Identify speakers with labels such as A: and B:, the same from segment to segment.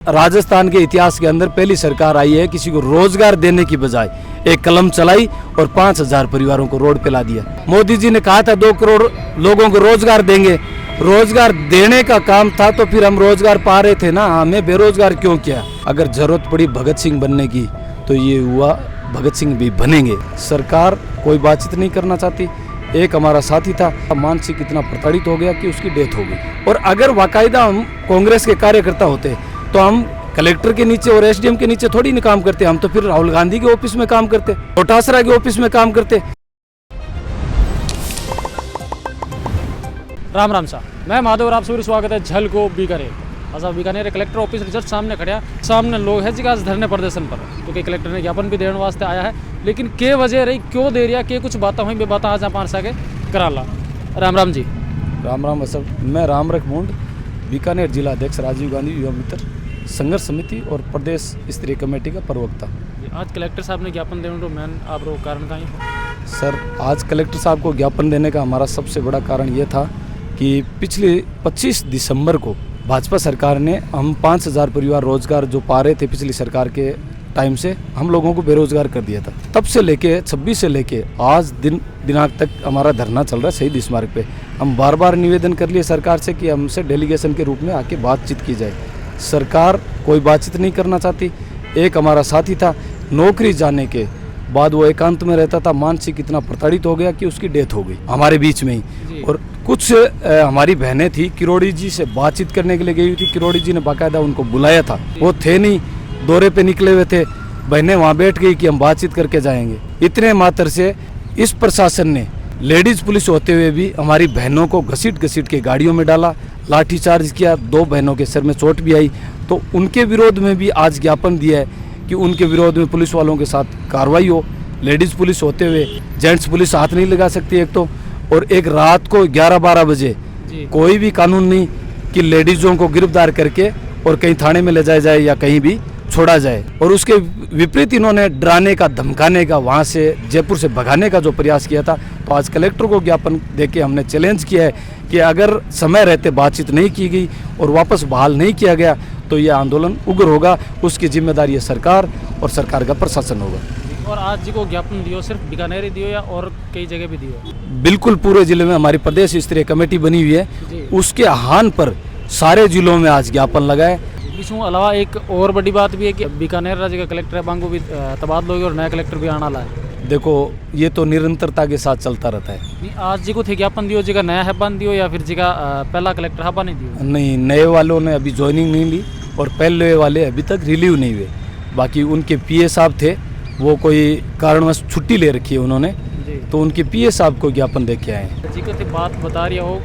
A: राजस्थान के इतिहास के अंदर पहली सरकार आई है किसी को रोजगार देने की बजाय एक कलम चलाई और 5,000 परिवारों को रोड पे ला दिया। मोदी जी ने कहा था 2 करोड़ लोगों को रोजगार देंगे, रोजगार देने का काम था तो फिर हम रोजगार पा रहे थे ना, हमें बेरोजगार क्यों किया। अगर जरूरत पड़ी भगत सिंह बनने की तो ये हुआ भगत सिंह भी बनेंगे। सरकार कोई बातचीत नहीं करना चाहती। एक हमारा साथी था, मानसिक इतना प्रताड़ित हो गया कि उसकी डेथ हो गई। और अगर बाकायदा हम कांग्रेस के कार्यकर्ता होते तो हम कलेक्टर के नीचे और एसडीएम के नीचे थोड़ी नहीं काम करते, हम तो फिर राहुल गांधी के ऑफिस में काम करते, कोटासरा के ऑफिस में काम करते।
B: राम राम सा, मैं माधव और आप सभी स्वागत है झल को बीकानेर। अच्छा, बीकानेर कलेक्टर ऑफिस रिजल्ट सामने खड़ा, सामने लोग है जिका धरने प्रदर्शन पर, क्योंकि कलेक्टर ने ज्ञापन भी देने वास्ते आया है, लेकिन के वजह रही क्यों दे रहा, के कुछ बातें हुई बेबात आज आप पाँच के कराला। राम राम जी।
A: राम राम सर, मैं राम रखमुंड, बीकानेर जिला अध्यक्ष राजीव गांधी युवा मित्र संघर्ष समिति और प्रदेश स्तरीय कमेटी का प्रवक्ता।
B: आज कलेक्टर साहब ने ज्ञापन देने मैन आप लोग कारण का ही
A: सर, आज कलेक्टर साहब को ज्ञापन देने का हमारा सबसे बड़ा कारण ये था कि पिछले 25 दिसंबर को भाजपा सरकार ने हम 5,000 परिवार रोजगार जो पा रहे थे पिछली सरकार के टाइम से, हम लोगों को बेरोजगार कर दिया था। तब से लेके 26 से लेके आज दिनांक तक हमारा धरना चल रहा है शहीद स्मारक पे। हम बार बार निवेदन कर लिए सरकार से कि हमसे डेलीगेशन के रूप में आके बातचीत की जाए। सरकार कोई बातचीत नहीं करना चाहती। एक हमारा साथी था, नौकरी जाने के बाद वो एकांत में रहता था, मानसिक इतना प्रताड़ित हो गया कि उसकी डेथ हो गई हमारे बीच में ही। और कुछ हमारी बहनें थी, किरोड़ी जी से बातचीत करने के लिए गई हुई थी। किरोड़ी जी ने बाकायदा उनको बुलाया था, वो थे नहीं, दौरे पे निकले हुए थे। बहनें वहाँ बैठ गई कि हम बातचीत करके जाएंगे। इतने मात्र से इस प्रशासन ने लेडीज पुलिस होते हुए भी हमारी बहनों को घसीट घसीट के गाड़ियों में डाला, लाठीचार्ज किया। 2 बहनों के सिर में चोट भी आई। तो उनके विरोध में भी आज ज्ञापन दिया है कि उनके विरोध में पुलिस वालों के साथ कार्रवाई हो। लेडीज पुलिस होते हुए जेंट्स पुलिस हाथ नहीं लगा सकती एक तो, और एक रात को 11-12 बजे कोई भी कानून नहीं कि लेडीजों को गिरफ्तार करके और कहीं थाने में ले जाया जाए या कहीं भी छोड़ा जाए। और उसके विपरीत इन्होंने डराने का, धमकाने का, वहाँ से जयपुर से भगाने का जो प्रयास किया था। तो आज कलेक्टर को ज्ञापन देके हमने चैलेंज किया है कि अगर समय रहते बातचीत नहीं की गई और वापस बहाल नहीं किया गया तो यह आंदोलन उग्र होगा। उसकी जिम्मेदारी है सरकार और सरकार का प्रशासन होगा।
B: और आज जी को ज्ञापन दियो सिर्फ बीकानेर ही दियो या और कई जगह भी दियो?
A: बिल्कुल पूरे जिले में हमारी प्रदेश स्तरीय कमेटी बनी हुई है, उसके आह्वान पर सारे जिलों में आज ज्ञापन लगाए।
B: इसमें अलावा एक और बड़ी बात भी है कि बीकानेर राज्य का कलेक्टर है, बांगो भी तबादला होगी और नया कलेक्टर भी आना ला है।
A: देखो, ये तो निरंतरता के साथ चलता रहता है।
B: आज जी को थे ज्ञापन दियो, जी का नया है बन दियो या फिर जी का पहला कलेक्टर हपा नहीं दियो?
A: नहीं, नए वालों ने अभी ज्वाइनिंग नहीं ली और पहले वाले अभी तक रिलीव नहीं हुए। बाकी उनके पीए साहब थे, वो कोई कारणवश छुट्टी ले रखी है उन्होंने, तो उनके पीए साहब को ज्ञापन दे के आए।
B: जी को बात बता रही हो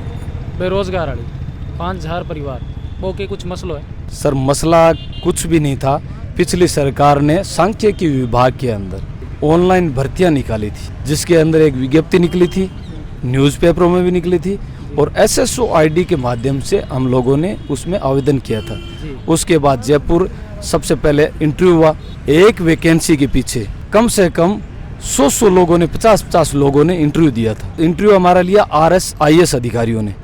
B: बेरोजगार वाली 5,000 परिवार, वो के कुछ मसलो है?
A: सर, मसला कुछ भी नहीं था। पिछली सरकार ने सांख्यिकी विभाग के अंदर ऑनलाइन भर्तियां निकाली थी, जिसके अंदर एक विज्ञप्ति निकली थी, न्यूज़पेपरों में भी निकली थी, और SSO ID के माध्यम से हम लोगों ने उसमें आवेदन किया था। उसके बाद जयपुर सबसे पहले इंटरव्यू हुआ। एक वैकेंसी के पीछे कम से कम 100 लोगों ने, 50 लोगों ने इंटरव्यू दिया था। इंटरव्यू हमारा लिया RSIS अधिकारियों ने।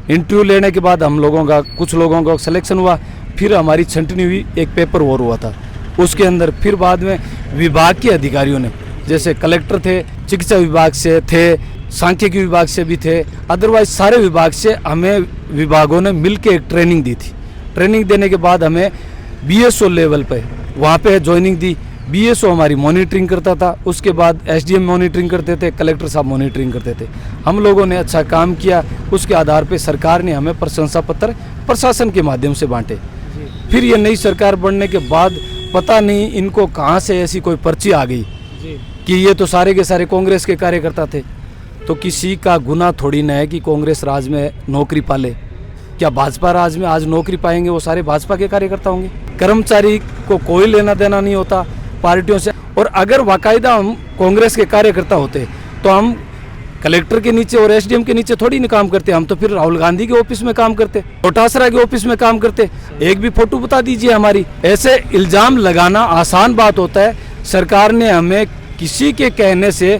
A: इंटरव्यू लेने के बाद हम लोगों का, कुछ लोगों का सिलेक्शन हुआ, फिर हमारी छंटनी हुई, एक पेपर और हुआ था उसके अंदर। फिर बाद में विभाग के अधिकारियों ने, जैसे कलेक्टर थे, चिकित्सा विभाग से थे, सांख्यिकी विभाग से भी थे, अदरवाइज सारे विभाग से हमें विभागों ने मिलकर एक ट्रेनिंग दी थी। ट्रेनिंग देने के बाद हमें BSO लेवल पे वहाँ पे ज्वाइनिंग दी। BSO हमारी मॉनिटरिंग करता था, उसके बाद SDM मॉनिटरिंग करते थे, कलेक्टर साहब मॉनिटरिंग करते थे। हम लोगों ने अच्छा काम किया, उसके आधार पे सरकार ने हमें प्रशंसा पत्र प्रशासन के माध्यम से बांटे। फिर ये नई सरकार बनने के बाद पता नहीं इनको कहाँ से ऐसी कोई पर्ची आ गई कि ये तो सारे के सारे कांग्रेस के कार्यकर्ता थे। तो किसी का गुनाह थोड़ी न है कि कांग्रेस राज में नौकरी पाले। क्या भाजपा राज में आज नौकरी पाएंगे वो सारे भाजपा के कार्यकर्ता होंगे? कर्मचारी को कोई लेना देना नहीं होता पार्टियों से। और अगर बाकायदा हम कांग्रेस के कार्यकर्ता होते तो हम कलेक्टर के नीचे और SDM के नीचे थोड़ी नहीं काम करते, हम तो फिर राहुल गांधी के ऑफिस में काम करते, कोटासरा के ऑफिस में काम करते। एक भी फोटो बता दीजिए हमारी। ऐसे इल्जाम लगाना आसान बात होता है। सरकार ने हमें किसी के कहने से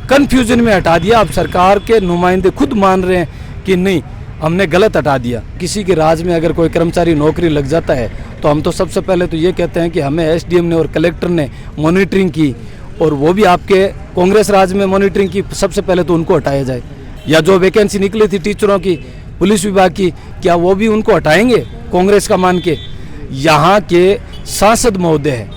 A: कंफ्यूजन में हटा दिया। अब सरकार के नुमाइंदे खुद मान रहे हैं कि नहीं, हमने गलत हटा दिया। किसी के राज में अगर कोई कर्मचारी नौकरी लग जाता है तो हम तो सबसे पहले तो ये कहते हैं कि हमें एसडीएम ने और कलेक्टर ने मॉनिटरिंग की, और वो भी आपके कांग्रेस राज में मॉनिटरिंग की, सबसे पहले तो उनको हटाया जाए। या जो वैकेंसी निकली थी टीचरों की, पुलिस विभाग की, क्या वो भी उनको हटाएंगे कांग्रेस का मान के? यहाँ के सांसद महोदय हैं,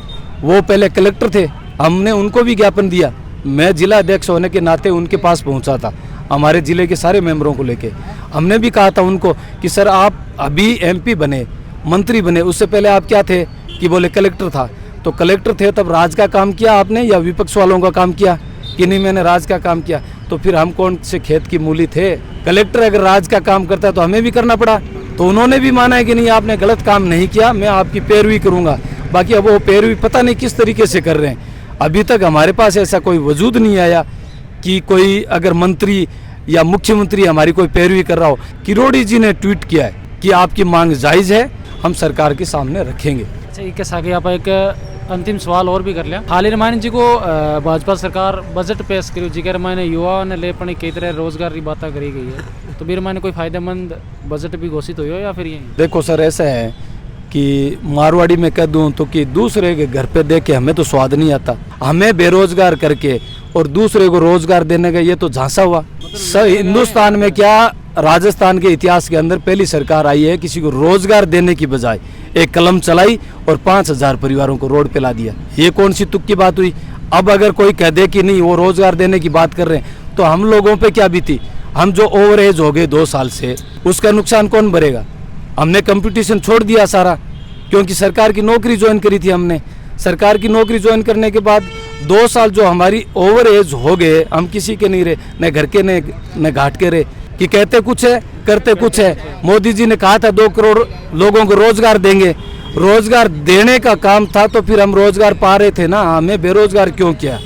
A: वो पहले कलेक्टर थे, हमने उनको भी ज्ञापन दिया। मैं जिला अध्यक्ष होने के नाते उनके पास पहुंचा था, हमारे जिले के सारे मेंबरों को लेके। हमने भी कहा था उनको कि सर आप अभी एमपी बने, मंत्री बने, उससे पहले आप क्या थे? कि बोले कलेक्टर था। तो कलेक्टर थे तब राज का काम किया आपने या विपक्ष वालों का काम किया? कि नहीं, मैंने राज का काम किया। तो फिर हम कौन से खेत की मूली थे? कलेक्टर अगर राज का काम करता है तो हमें भी करना पड़ा। तो उन्होंने भी माना है कि नहीं आपने गलत काम नहीं किया, मैं आपकी पैरवी करूंगा। बाकी अब वो पैरवी पता नहीं किस तरीके से कर रहे हैं। अभी तक हमारे पास ऐसा कोई वजूद नहीं आया कि कोई अगर मंत्री या मुख्यमंत्री हमारी कोई पैरवी कर रहा हो। किरोड़ी जी ने ट्वीट किया है कि आपकी मांग जायज़ है, हम सरकार के सामने रखेंगे।
B: अच्छा, एक सागे आप एक अंतिम सवाल और भी कर लिया। हाल ही में जी को भाजपा सरकार बजट पेश करी जी, मैंने युवा ने ले पण कई तरह रोजगार की बात करी गई है, तो फिर मैंने कोई फायदेमंद बजट भी घोषित हुई हो या फिर ये?
A: देखो सर, ऐसा है कि मारवाड़ी में कह दूं तो कि दूसरे के घर पे देख के हमें तो स्वाद नहीं आता। हमें बेरोजगार करके और दूसरे को रोजगार देने का ये तो झांसा हुआ। हिंदुस्तान में क्या, राजस्थान के इतिहास के अंदर पहली सरकार आई है किसी को रोजगार देने की बजाय एक कलम चलाई और 5000 परिवारों को रोड पे ला दिया। ये कौन सी तुक की बात हुई? अब अगर कोई कह दे कि नहीं वो रोजगार देने की बात कर रहे हैं, तो हम लोगों पे क्या बीती? हम जो ओवर एज हो गए 2 साल से, उसका नुकसान कौन भरेगा? हमने कंपटीशन छोड़ दिया सारा, क्योंकि सरकार की नौकरी ज्वाइन करी थी हमने। सरकार की नौकरी ज्वाइन करने के बाद 2 साल जो हमारी ओवर एज हो गए, हम किसी के नहीं रहे, न घर के न घाट के रहे, कि कहते कुछ है करते कुछ है। मोदी जी ने कहा था 2 करोड़ लोगों को रोजगार देंगे, रोजगार देने का काम था तो फिर हम रोजगार पा रहे थे ना, हमें बेरोजगार क्यों किया?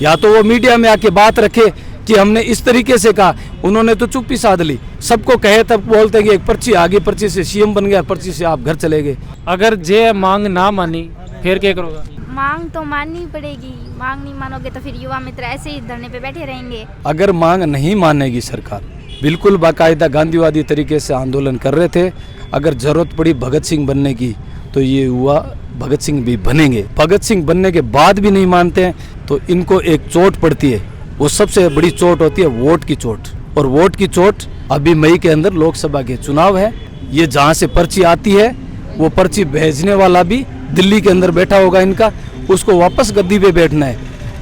A: या तो वो मीडिया में आके बात रखे कि हमने इस तरीके से कहा, उन्होंने तो चुप्पी साध ली। सबको कहे तब बोलते हैं कि एक पर्ची आ गई, पर्ची से सीएम बन गया, पर्ची से आप घर चले गए।
B: अगर जे मांग ना मानी फिर क्या करोगा?
C: मांग तो माननी पड़ेगी, मांग नहीं मानोगे तो फिर युवा मित्र ऐसे ही धरने पे बैठे रहेंगे।
A: अगर मांग नहीं मानेगी सरकार, बिल्कुल बाकायदा गांधीवादी तरीके से आंदोलन कर रहे थे। अगर जरूरत पड़ी भगत सिंह बनने की तो ये युवा भगत सिंह भी बनेंगे। भगत सिंह बनने के बाद भी नहीं मानते हैं तो इनको एक चोट पड़ती है, वो सबसे बड़ी चोट होती है वोट की चोट। और वोट की चोट अभी मई के अंदर लोकसभा के चुनाव है। ये जहाँ से पर्ची आती है वो पर्ची भेजने वाला भी दिल्ली के अंदर बैठा होगा इनका, उसको वापस गद्दी पे बैठना है।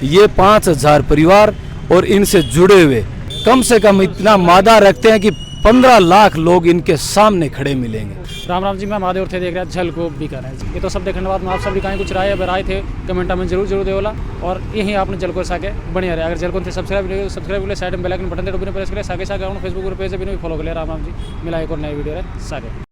A: ये 5000 परिवार और इनसे जुड़े हुए कम से कम इतना मादा रखते हैं कि 15 लाख लोग इनके सामने खड़े मिलेंगे।
B: राम राम जी, मैं महादेव थे, देख रहे हैं झल को बीकानेर। ये तो सब देखने के बाद में आप सभी कहीं कुछ राय राय थे कमेंटा में जरूर देवला, और यही आपने जल को साके बढ़िया रहे। अगर जल को सब्सक्राइब के लिए साइड में बेल आइकन बटन दे प्रेस करें, सागे फेसबुक पेज भी फॉलो कर ले। राम राम जी, मिला एक और नई वीडियो है सागे।